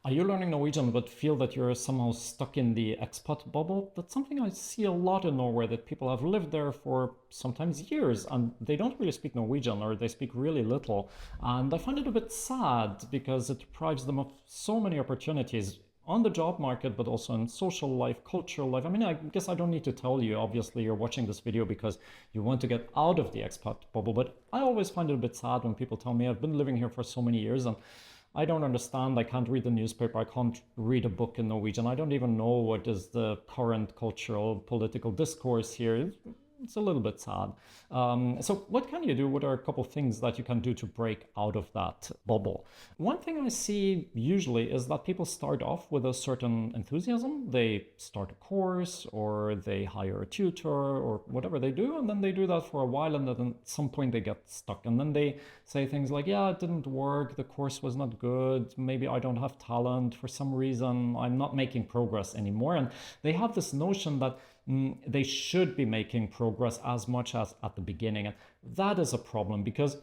Are you learning Norwegian but feel that you're somehow stuck in the expat bubble? That's something I see a lot in Norway, that people have lived there for sometimes years and they don't really speak Norwegian or they speak really little. And I find it a bit sad because it deprives them of so many opportunities on the job market, but also in social life, cultural life. I mean, I guess I don't need to tell you, obviously, you're watching this video because you want to get out of the expat bubble. But I always find it a bit sad when people tell me I've been living here for so many years and I don't understand. I can't read the newspaper. I can't read a book in Norwegian. I don't even know what is the current cultural, political discourse here. It's a little bit sad. So what can you do? What are a couple of things that you can do to break out of that bubble? One thing I see usually is that people start off with a certain enthusiasm. They start a course or they hire a tutor or whatever they do, and then they do that for a while, and then at some point they get stuck. And then they say things like, yeah, it didn't work, the course was not good, maybe I don't have talent, for some reason I'm not making progress anymore. And they have this notion that they should be making progress as much as at the beginning. And that is a problem because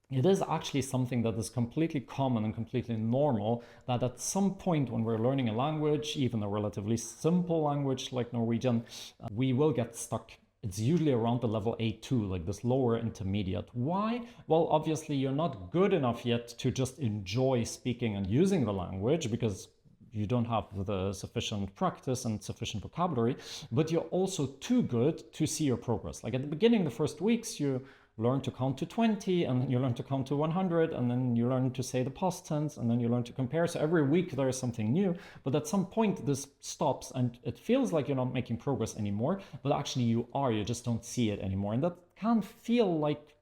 it is actually something that is completely common and completely normal, that at some point when we're learning a language, even a relatively simple language like Norwegian, we will get stuck. It's usually around the level A2, like this lower intermediate. Why? Well, obviously you're not good enough yet to just enjoy speaking and using the language because you don't have the sufficient practice and sufficient vocabulary, but you're also too good to see your progress. Like at the beginning, the first weeks, you learn to count to 20, and then you learn to count to 100, and then you learn to say the past tense, and then you learn to compare. So every week there is something new, but at some point this stops and it feels like you're not making progress anymore, but actually you are, you just don't see it anymore. And that can feel like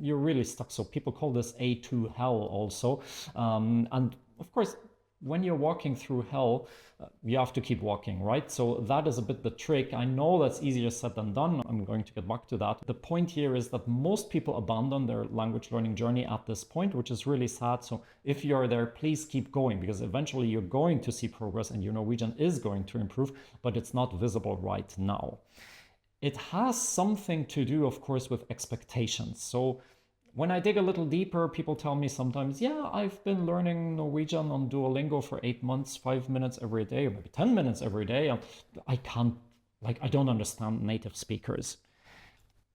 you're really stuck. So people call this A2 hell also. And of course, when you're walking through hell, you have to keep walking, right? So that is a bit the trick. I know that's easier said than done. I'm going to get back to that. The point here is that most people abandon their language learning journey at this point, which is really sad. So if you're there, please keep going, because eventually you're going to see progress and your Norwegian is going to improve, but it's not visible right now. It has something to do, of course, with expectations. So when I dig a little deeper, people tell me sometimes, yeah, I've been learning Norwegian on Duolingo for 8 months, 5 minutes every day, or maybe 10 minutes every day. And I don't understand native speakers.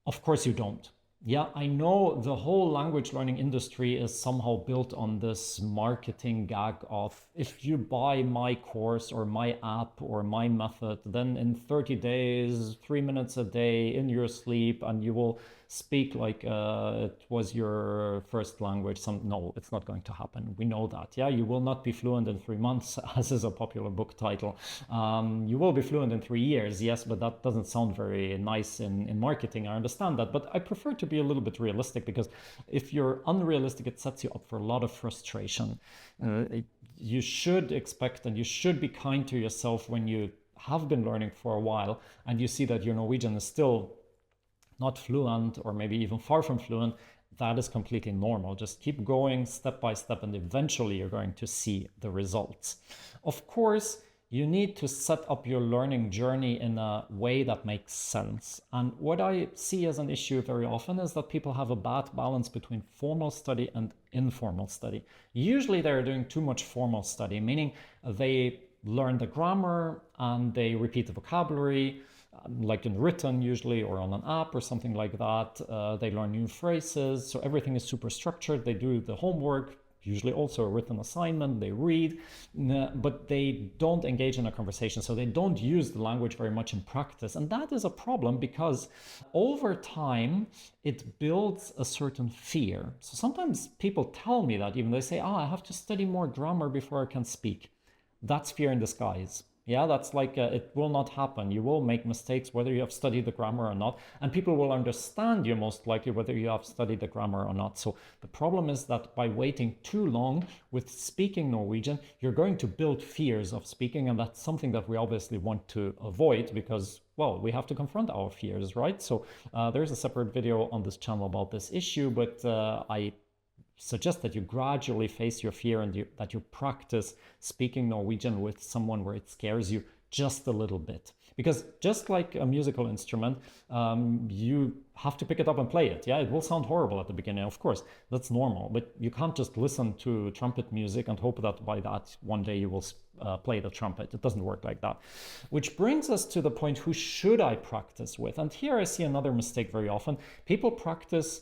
Of course you don't. Yeah, I know the whole language learning industry is somehow built on this marketing gag of, if you buy my course or my app or my method, then in 30 days, 3 minutes a day in your sleep, and you will speak like it was your first language. No, it's not going to happen. We know that. Yeah, you will not be fluent in 3 months, as is a popular book title. You will be fluent in 3 years, yes, but that doesn't sound very nice in marketing. I understand that, but I prefer to be a little bit realistic, because if you're unrealistic, it sets you up for a lot of frustration. You should expect and you should be kind to yourself when you have been learning for a while and you see that your Norwegian is still not fluent or maybe even far from fluent. That is completely normal. Just keep going step by step and eventually you're going to see the results. Of course, you need to set up your learning journey in a way that makes sense. And what I see as an issue very often is that people have a bad balance between formal study and informal study. Usually they're doing too much formal study, meaning they learn the grammar and they repeat the vocabulary, like in written usually, or on an app or something like that. They learn new phrases, so everything is super structured. They do the homework, usually also a written assignment, they read, but they don't engage in a conversation. So they don't use the language very much in practice. And that is a problem because over time, it builds a certain fear. So sometimes people tell me that, even they say, I have to study more grammar before I can speak. That's fear in disguise. Yeah, that's like, it will not happen. You will make mistakes whether you have studied the grammar or not, and people will understand you most likely whether you have studied the grammar or not. So the problem is that by waiting too long with speaking Norwegian, you're going to build fears of speaking, and that's something that we obviously want to avoid because, well, we have to confront our fears, right? So there's a separate video on this channel about this issue, but I suggest that you gradually face your fear and that you practice speaking Norwegian with someone where it scares you just a little bit. Because just like a musical instrument, you have to pick it up and play it. Yeah, it will sound horrible at the beginning, of course, that's normal, but you can't just listen to trumpet music and hope that by that one day you will play the trumpet. It doesn't work like that. Which brings us to the point, who should I practice with? And here I see another mistake very often. People practice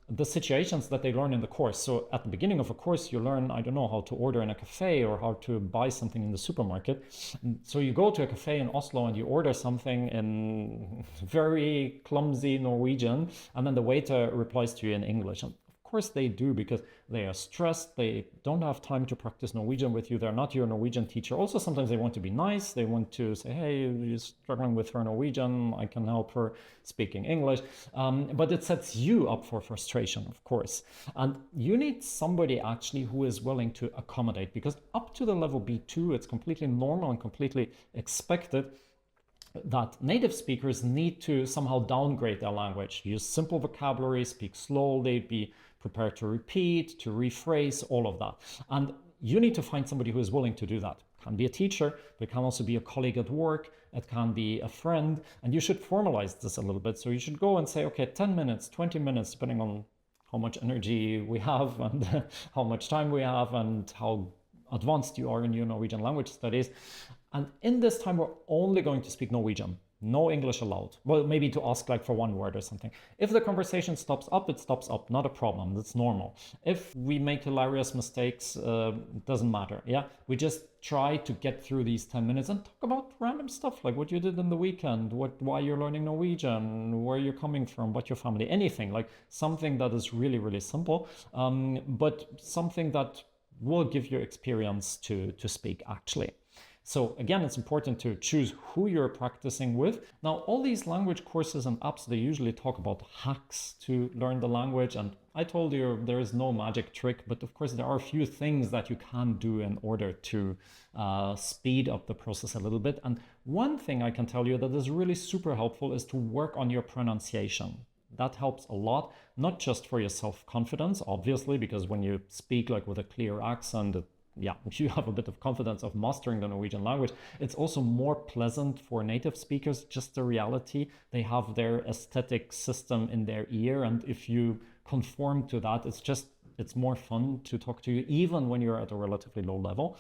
the situations that they learn in the course. So at the beginning of a course, you learn, I don't know, how to order in a cafe or how to buy something in the supermarket. So you go to a cafe in Oslo and you order something in very clumsy Norwegian, and then the waiter replies to you in English. And of course they do, because they are stressed, they don't have time to practice Norwegian with you, they're not your Norwegian teacher. Also, sometimes they want to be nice, they want to say, hey, you're struggling with her Norwegian, I can help her speaking English. But it sets you up for frustration, of course. And you need somebody actually who is willing to accommodate, because up to the level B2, it's completely normal and completely expected that native speakers need to somehow downgrade their language, use simple vocabulary, speak slowly, be prepared to repeat, to rephrase, all of that. And you need to find somebody who is willing to do that. It can be a teacher, but it can also be a colleague at work, it can be a friend, and you should formalize this a little bit. So you should go and say, okay, 10 minutes, 20 minutes, depending on how much energy we have and how much time we have and how advanced you are in your Norwegian language studies. And in this time, we're only going to speak Norwegian. No English allowed. Well, maybe to ask like for one word or something. If the conversation stops up, it stops up. Not a problem. That's normal. If we make hilarious mistakes, it doesn't matter. Yeah, we just try to get through these 10 minutes and talk about random stuff like what you did in the weekend, why you're learning Norwegian, where you're coming from, what your family, anything, like something that is really, really simple, but something that will give you experience to speak actually. So again, it's important to choose who you're practicing with. Now, all these language courses and apps, they usually talk about hacks to learn the language. And I told you there is no magic trick, but of course there are a few things that you can do in order to speed up the process a little bit. And one thing I can tell you that is really super helpful is to work on your pronunciation. That helps a lot, not just for your self-confidence, obviously, because when you speak like with a clear accent, you have a bit of confidence of mastering the Norwegian language. It's also more pleasant for native speakers, just the reality. They have their aesthetic system in their ear, and if you conform to that, it's more fun to talk to you, even when you're at a relatively low level.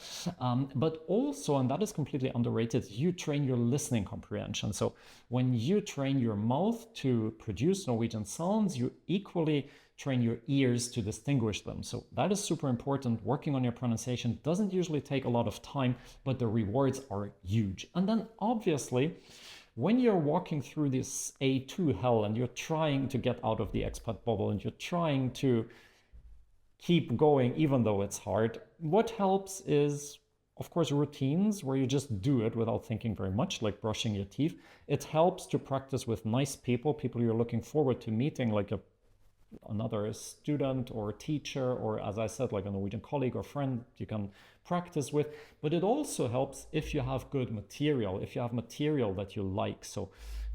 But also, and that is completely underrated, you train your listening comprehension. So when you train your mouth to produce Norwegian sounds, you equally train your ears to distinguish them. So that is super important. Working on your pronunciation doesn't usually take a lot of time, but the rewards are huge. And then obviously, when you're walking through this A2 hell and you're trying to get out of the expat bubble and you're trying to keep going, even though it's hard, what helps is, of course, routines where you just do it without thinking very much, like brushing your teeth. It helps to practice with nice people you're looking forward to meeting, like another student or teacher, or as I said, like a Norwegian colleague or friend you can practice with. But it also helps if you have good material, if you have material that you like. So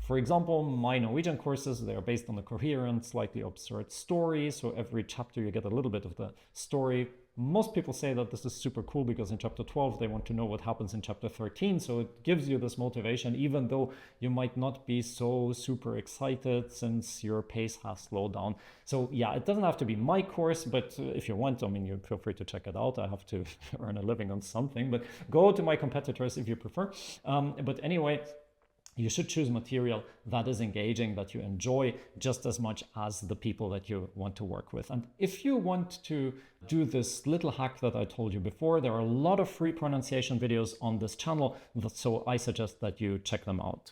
for example, my Norwegian courses, they are based on a coherent, slightly absurd story. So every chapter you get a little bit of the story. Most people say that this is super cool because in chapter 12, they want to know what happens in chapter 13. So it gives you this motivation, even though you might not be so super excited since your pace has slowed down. So yeah, it doesn't have to be my course, but if you want, I mean, you feel free to check it out. I have to earn a living on something, but go to my competitors if you prefer. But anyway, you should choose material that is engaging, that you enjoy just as much as the people that you want to work with. And if you want to do this little hack that I told you before, there are a lot of free pronunciation videos on this channel, so I suggest that you check them out.